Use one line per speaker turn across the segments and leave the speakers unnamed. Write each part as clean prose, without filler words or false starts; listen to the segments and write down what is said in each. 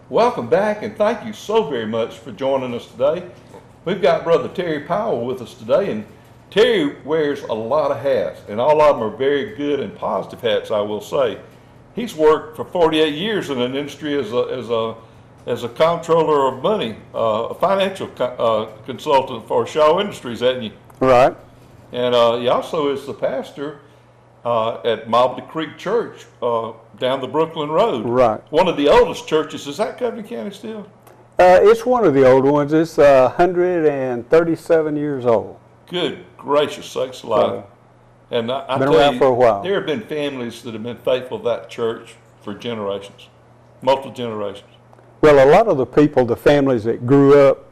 Welcome back, and thank you so very much for joining us today. We've got Brother Terry Powell with us today, and Terry wears a lot of hats, and all of them are very good and positive hats, I will say. He's worked for 48 years in an industry as a comptroller of money, a financial consultant for Shaw Industries, hasn't you?
Right.
And he also is the pastor at Mobley Creek Church down the Brooklyn Road.
Right.
One of the oldest churches. Is that Covington County still?
It's one of the old ones. It's 137 years old.
Good gracious sakes alive. And I
been
tell
around
you,
for a while.
there have been families that have been faithful to that church for generations, multiple generations.
Well, a lot of the people, the families that grew up,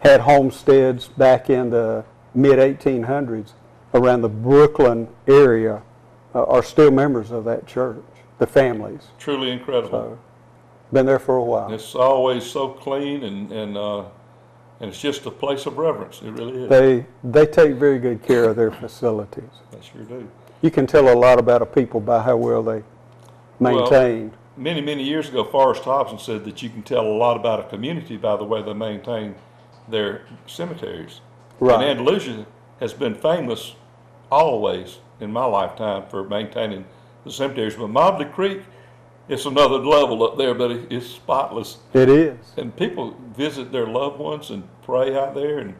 had homesteads back in the mid-1800s around the Brooklyn area, are still members of that church, the families.
Truly incredible.
So, been there for a while.
It's always so clean, and it's just a place of reverence. It really is.
They take very good care of their facilities.
They sure do.
You can tell a lot about a people by how well they maintain.
Well, many years ago, Forrest Hobson said that you can tell a lot about a community by the way they maintain their cemeteries.
Right.
And Andalusia has been famous always in my lifetime for maintaining the cemeteries. But Mobley Creek, it's another level up there, but it's spotless.
It is.
And people visit their loved ones and pray out there, and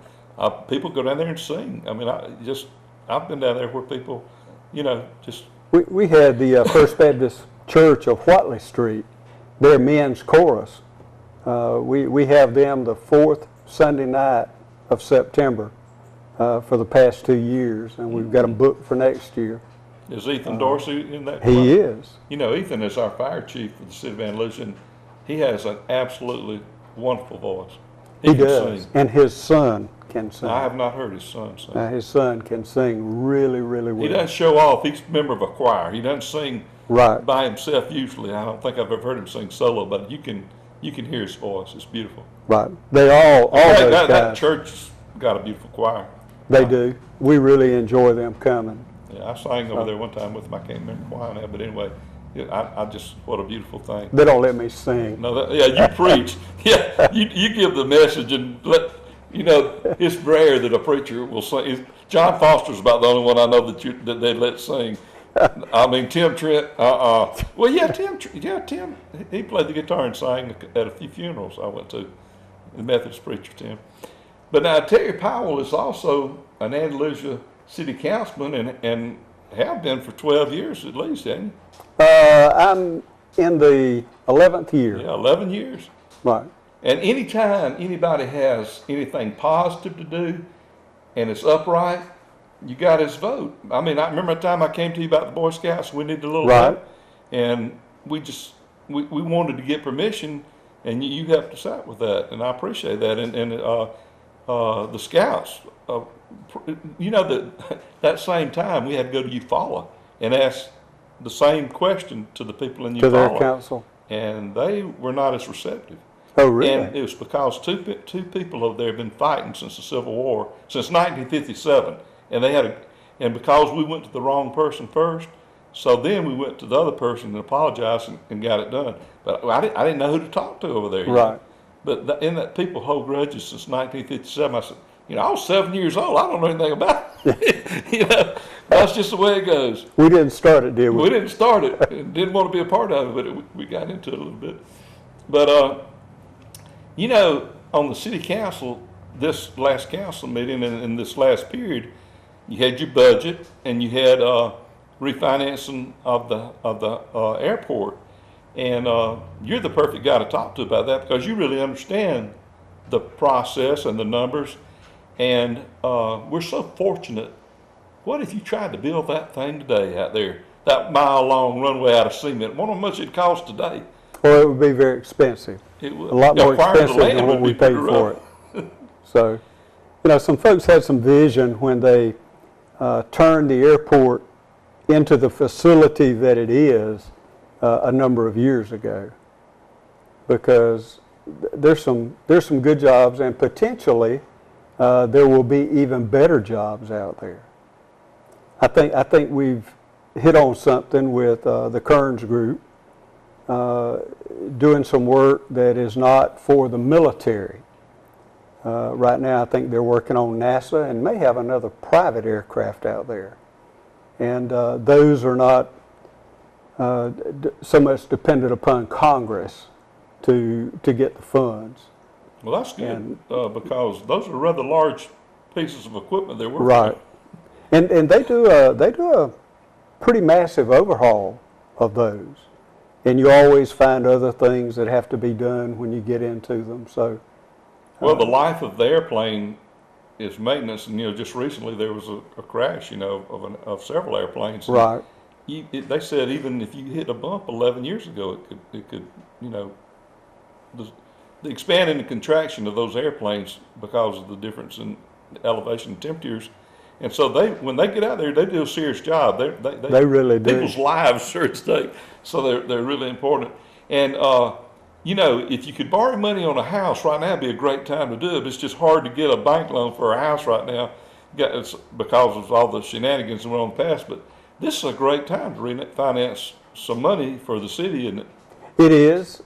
people go down there and sing. I mean, I've been down there where people, just.
We had the First Baptist Church of Whatley Street, their men's chorus. We have them the fourth Sunday night of September for the past 2 years, and we've got them booked for next year.
Is Ethan Dorsey in that?
He is.
Ethan is our fire chief for the city of Andalusia, and he has an absolutely wonderful voice.
He does, sing. And his son can sing.
I have not heard his son sing.
His son can sing really, really well.
He doesn't show off. He's a member of a choir. He doesn't sing by himself usually. I don't think I've ever heard him sing solo, but you can hear his voice. It's beautiful.
Right. They all those guys.
That church's got a beautiful choir.
They do. We really enjoy them coming.
Yeah, I sang over there one time with them. I can't remember why now, but anyway, I just, what a beautiful thing.
They don't let me sing.
No, you preach. Yeah, you give the message and let, it's rare that a preacher will sing. John Foster's about the only one I know that they let sing. I mean, Tim Trent, Well, Tim, he played the guitar and sang at a few funerals I went to, the Methodist preacher, Tim. But now, Terry Powell is also an Andalusia City Councilman and have been for 12 years at least, haven't you?
I'm in the 11th year.
Yeah, 11 years.
Right.
And anytime anybody has anything positive to do and it's upright, you got his vote. I mean, I remember a time I came to you about the Boy Scouts. We needed a little help, and we wanted to get permission, and you helped us out with that, and I appreciate that. And the Scouts, that same time we had to go to Eufaula and ask the same question to the people in Eufaula.
To their council.
And they were not as receptive.
Oh, really?
And it was because two people over there have been fighting since the Civil War, since 1957. And because we went to the wrong person first, so then we went to the other person and apologized and got it done. But I didn't know who to talk to over there.
Right.
But in that people hold grudges since 1957. I said, I was 7 years old. I don't know anything about it. That's just the way it goes.
We didn't start it, did we?
We didn't start it. Didn't want to be a part of it, but we got into it a little bit. But, on the city council, this last council meeting and in this last period, you had your budget and you had refinancing of the airport. And you're the perfect guy to talk to about that because you really understand the process and the numbers. And we're so fortunate. What if you tried to build that thing today out there, that mile-long runway out of cement? Wonder how much it costs today?
Well, it would be very expensive.
It would.
A lot more expensive than what we paid for it. So, some folks had some vision when they turned the airport into the facility that it is a number of years ago, because there's some good jobs, and potentially there will be even better jobs out there. I think we've hit on something with the Kearns Group doing some work that is not for the military. Right now, I think they're working on NASA and may have another private aircraft out there. And those are not so much dependent upon Congress to get the funds.
Well, that's good, because those are rather large pieces of equipment they're working
Right.
on.
And they do a pretty massive overhaul of those. And you always find other things that have to be done when you get into them. So,
Well, the life of the airplane is maintenance, and just recently there was a crash, of several airplanes.
right.
They said even if you hit a bump 11 years ago, it could the expanding and contraction of those airplanes because of the difference in elevation and temperatures. And so when they get out there, they do a serious job.
They really do.
People's lives are at stake, so they're really important. And if you could borrow money on a house right now, it'd be a great time to do it. But it's just hard to get a bank loan for a house right now, it's because of all the shenanigans that went on in the past. But this is a great time to refinance some money for the city, isn't it?
It is.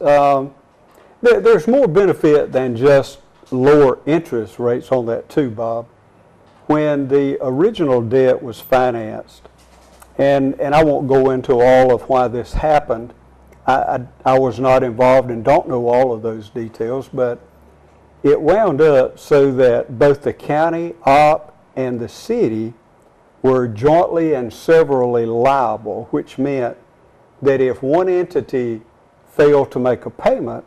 There's more benefit than just lower interest rates on that too, Bob. When the original debt was financed, and I won't go into all of why this happened, I was not involved and don't know all of those details, but it wound up so that both the county, OP, and the city were jointly and severally liable, which meant that if one entity failed to make a payment,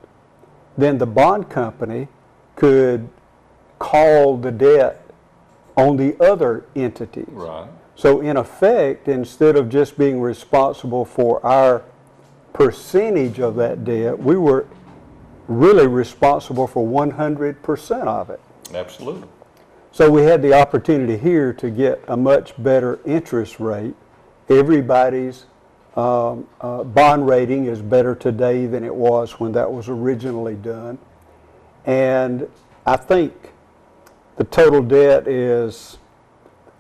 then the bond company could call the debt on the other entities.
Right.
So in effect, instead of just being responsible for our percentage of that debt, we were really responsible for 100% of it.
Absolutely.
So we had the opportunity here to get a much better interest rate. Everybody's bond rating is better today than it was when that was originally done. And I think the total debt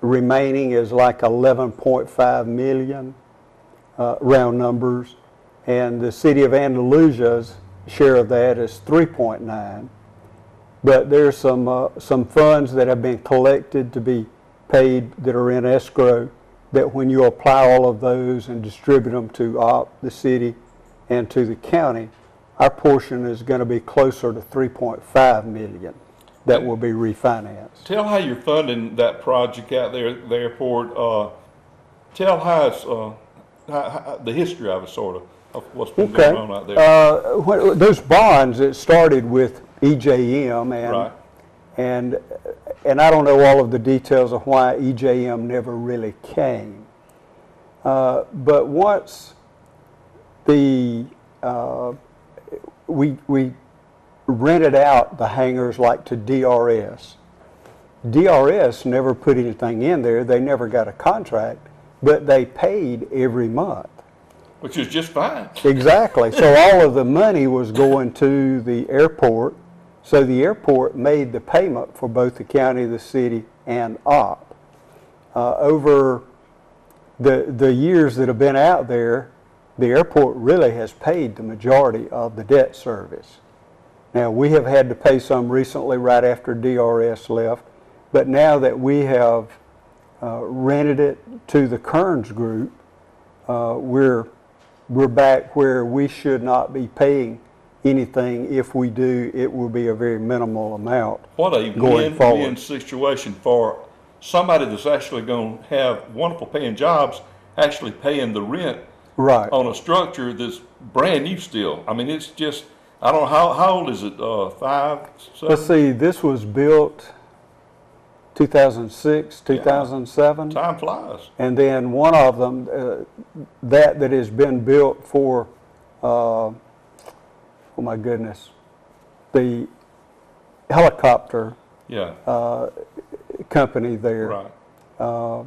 remaining is like 11.5 million, round numbers. And the city of Andalusia's share of that is 3.9. But there's some funds that have been collected to be paid that are in escrow, that when you apply all of those and distribute them to the city and to the county, our portion is going to be closer to 3.5 million that will be refinanced.
Tell how you're funding that project out there at the airport. Tell how it's how the history of it, sort of what's been going on out there.
Those bonds, it started with EJM,
Right.
and I don't know all of the details of why EJM never really came. But once we rented out the hangars like to DRS. DRS never put anything in there. They never got a contract, but they paid every month.
Which is just fine.
Exactly. So all of the money was going to the airport. So the airport made the payment for both the county, the city, and OP. Over the years that have been out there, the airport really has paid the majority of the debt service. Now, we have had to pay some recently right after DRS left, but now that we have rented it to the Kearns Group, we're back where we should not be paying anything. If we do, it will be a very minimal amount.
What a win-win situation for somebody that's actually going to have wonderful paying jobs, actually paying the rent
Right.
on a structure that's brand new still. I mean, it's just, I don't know, how old is it? 5, 7?
Let's see, this was built 2006, 2007.
Time flies.
And then one of them, that has been built for, oh my goodness, the helicopter company there.
Right.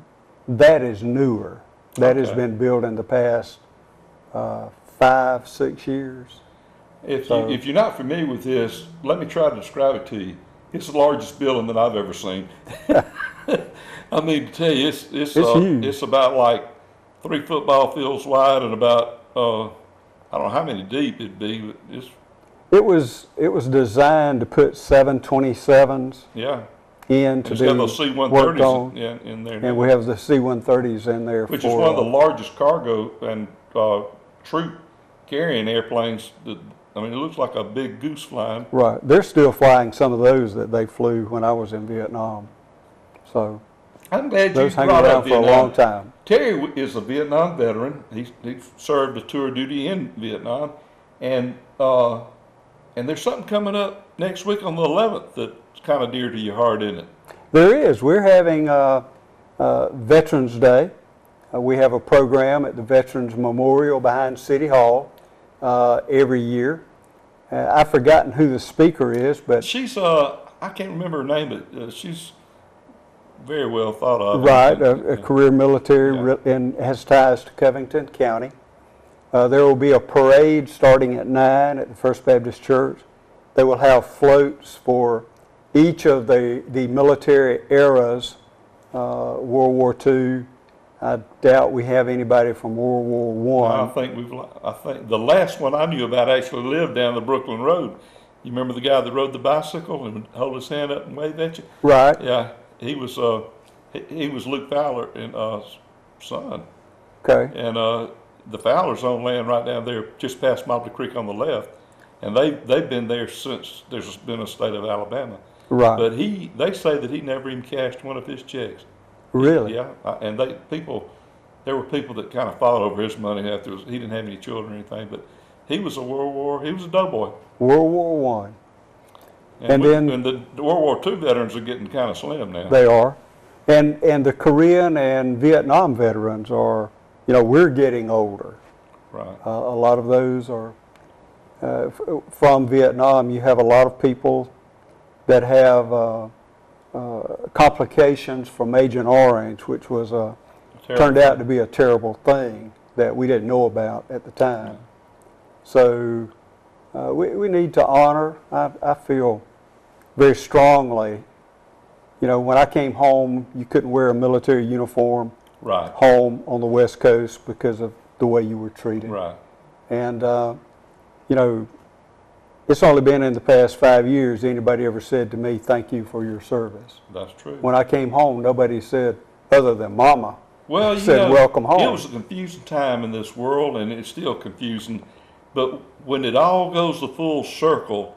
That is newer. That has been built in the past 5, 6 years.
If you're not familiar with this, let me try to describe it to you. It's the largest building that I've ever seen. I mean, to tell you, it's
huge.
It's about like 3 football fields wide and about I don't know how many deep it'd be, but it's,
It was designed to put 727s
yeah.
in to
It's got
be
those
worked on,
C-130s in there.
and we have the C-130s in there
Which
for,
is one of the largest cargo and troop carrying airplanes. I mean, it looks like a big goose flying.
right. They're still flying some of those that they flew when I was in Vietnam. So
I'm glad you
those hang
brought
around
up
for a
Vietnam.
long time.
Terry is a Vietnam veteran. He served a tour of duty in Vietnam, and there's something coming up next week on the 11th that's kind of dear to your heart, isn't it?
There is. We're having Veterans Day. We have a program at the Veterans Memorial behind City Hall every year. I've forgotten who the speaker is, but
She's I can't remember her name, but she's very well thought of.
right, a career military
Yeah.
and has ties to Covington County. There will be a parade starting at 9 at the First Baptist Church. They will have floats for each of the military eras, World War II. I doubt we have anybody from World War
I
I.
think the last one I knew about actually lived down the Brooklyn Road. You remember the guy that rode the bicycle and would hold his hand up and wave at you?
Right,
Yeah, he was Luke Fowler and son,
okay,
and the Fowlers own land right down there, just past Mobley Creek on the left, and they've been there since there's been a state of Alabama.
right,
But they say that he never even cashed one of his checks.
really?
Yeah, and there were people that kind of fought over his money after he didn't have any children or anything, but he was he was a doughboy.
World War I. And
the World War II veterans are getting kind of slim now.
They are. And the Korean and Vietnam veterans are, we're getting older.
Right.
A lot of those are from Vietnam. You have a lot of people that have complications from Agent Orange, which was turned out to be a terrible thing that we didn't know about at the time.
Yeah.
So we need to honor. I feel very strongly. When I came home, you couldn't wear a military uniform
Right.
home on the West Coast because of the way you were treated.
Right.
And, it's only been in the past 5 years anybody ever said to me, thank you for your service.
That's true.
When I came home, nobody said, other than Mama,
Well,
said welcome home.
It was a confusing time in this world, and it's still confusing. But when it all goes the full circle,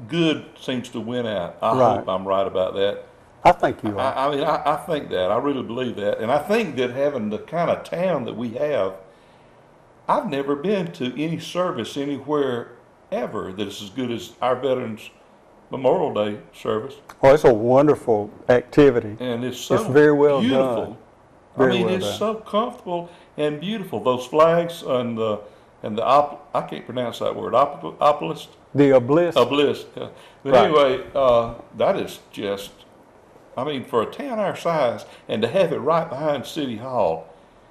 good seems to win out. I
Right.
hope I'm right about that.
I think you are.
I mean, I think that. I really believe that. And I think that having the kind of town that we have, I've never been to any service anywhere ever that is as good as our Veterans Memorial Day service.
Well, it's a wonderful activity.
And it's so
It's very well
beautiful.
done. Very
I mean,
well
it's
done.
so comfortable and beautiful. Those flags and the I can't pronounce that word. Obelisk.
The obelisk.
Obelisk. Yeah. But
Right.
anyway, that is just. I mean, for a town our size, and to have it right behind City Hall,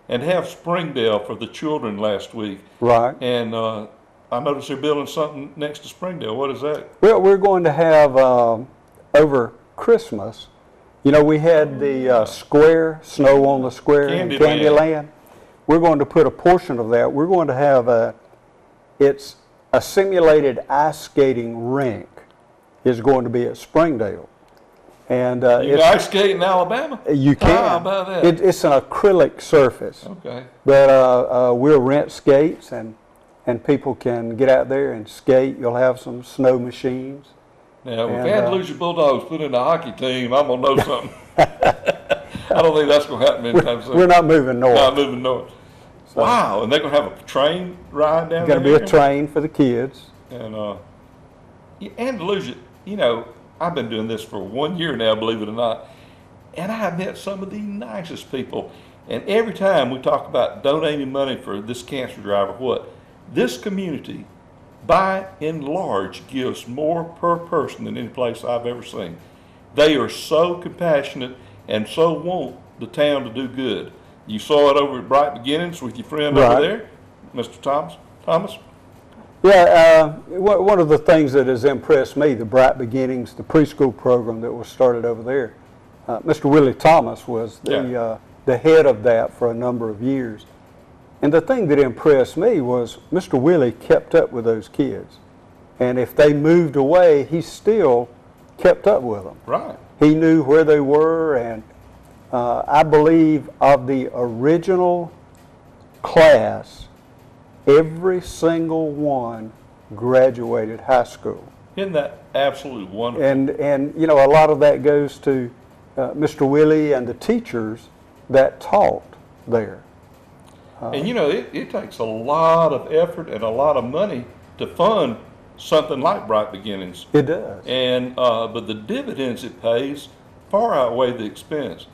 and have Springdale for the children last week,
Right.
and I noticed they're building something next to Springdale. What is that?
Well, we're going to have, over Christmas, we had the square, snow on the square in
Candyland.
Candyland. We're going to put a portion of that. We're going to have it's a simulated ice skating rink is going to be at Springdale. And
You
it's,
can ice skate in Alabama?
you can.
How about that?
It's an acrylic surface.
Okay.
But we'll rent skates and people can get out there and skate. You'll have some snow machines.
Now, if
And,
Andalusia Bulldogs put in a hockey team, I'm going to know something. I don't think that's going to happen anytime soon.
We're not moving north.
Not moving north.
So-
Wow, and they're going to have a train ride down
Going to
there?
be a train for the kids.
And Andalusia, I've been doing this for 1 year now, believe it or not, and I have met some of the nicest people. And every time we talk about donating money for this cancer drive or what, this community, by and large, gives more per person than any place I've ever seen. They are so compassionate and so want the town to do good. You saw it over at Bright Beginnings with your friend
Right.
over there, Mr. Thomas?
Yeah, one of the things that has impressed me, the Bright Beginnings, the preschool program that was started over there, Mr. Willie Thomas was the head of that for a number of years. And the thing that impressed me was Mr. Willie kept up with those kids. And if they moved away, he still kept up with them.
Right.
He knew where they were, and I believe of the original class, every single one graduated high school.
Isn't that absolutely wonderful?
And you know, a lot of that goes to Mr. Willie and the teachers that taught there.
And you know, it takes a lot of effort and a lot of money to fund something like Bright Beginnings.
It does.
And but the dividends it pays far outweigh the expense.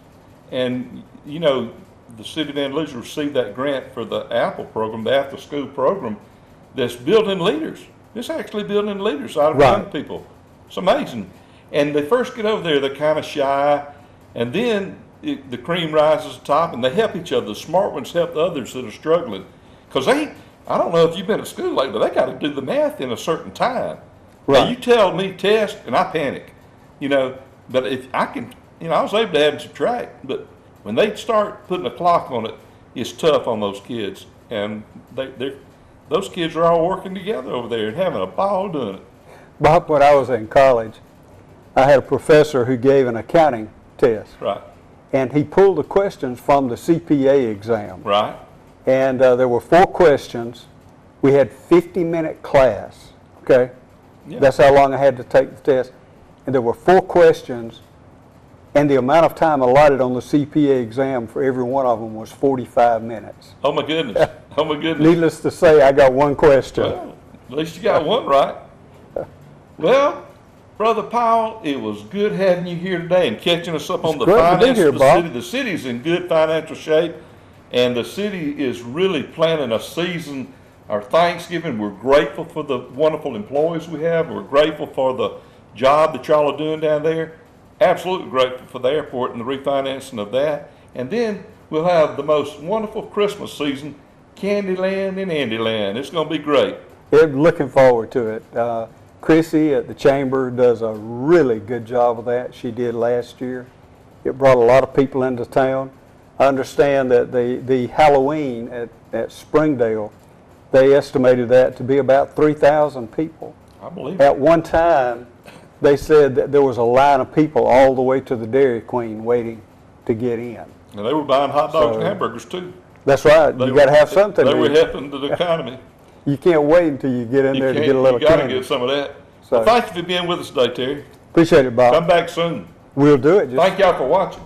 And you know, the city of Andalusia received that grant for the Apple program, the after school program, that's building leaders. It's actually building leaders out of young people. It's amazing. And they first get over there, they're kind of shy, and then the cream rises to the top, and they help each other. The smart ones help the others that are struggling. Because I don't know if you've been to school lately, but they got to do the math in a certain time.
Right.
Now, you tell me test, and I panic. You know, but if I can, you know, I was able to add and subtract, but when they start putting a clock on it, it's tough on those kids. And those kids are all working together over there and having a ball doing it.
Bob, when I was in college, I had a professor who gave an accounting test.
Right.
And he pulled the questions from the CPA exam.
Right.
And there were 4 questions. We had 50-minute class, okay?
Yeah.
That's how long I had to take the test. And there were 4 questions, and the amount of time allotted on the CPA exam for every one of them was 45 minutes.
Oh my goodness. Oh my goodness.
Needless to say, I got 1 question.
Well, at least you got one right. Well, Brother Powell, it was good having you here today and catching us up on the
great to be
finances
here,
of the
Bob.
city. The city's in good financial shape, and the city is really planning a season. Our Thanksgiving, we're grateful for the wonderful employees we have. We're grateful for the job that y'all are doing down there. Absolutely grateful for the airport and the refinancing of that. And then we'll have the most wonderful Christmas season, Candyland and Andyland. It's going to be great.
Yeah, looking forward to it. Chrissy at the Chamber does a really good job of that. She did last year. It brought a lot of people into town. I understand that the Halloween at Springdale, they estimated that to be about 3,000 people.
I believe it.
At one time, they said that there was a line of people all the way to the Dairy Queen waiting to get in.
And they were buying hot dogs and hamburgers too.
That's right. You got to have something.
They were helping the economy.
You can't wait until you get in there to get a little
You got to
candy.
get some of that.
So,
Well, thank you for being with us today, Terry.
appreciate it, Bob.
Come back soon.
We'll do it.
Thank y'all for watching.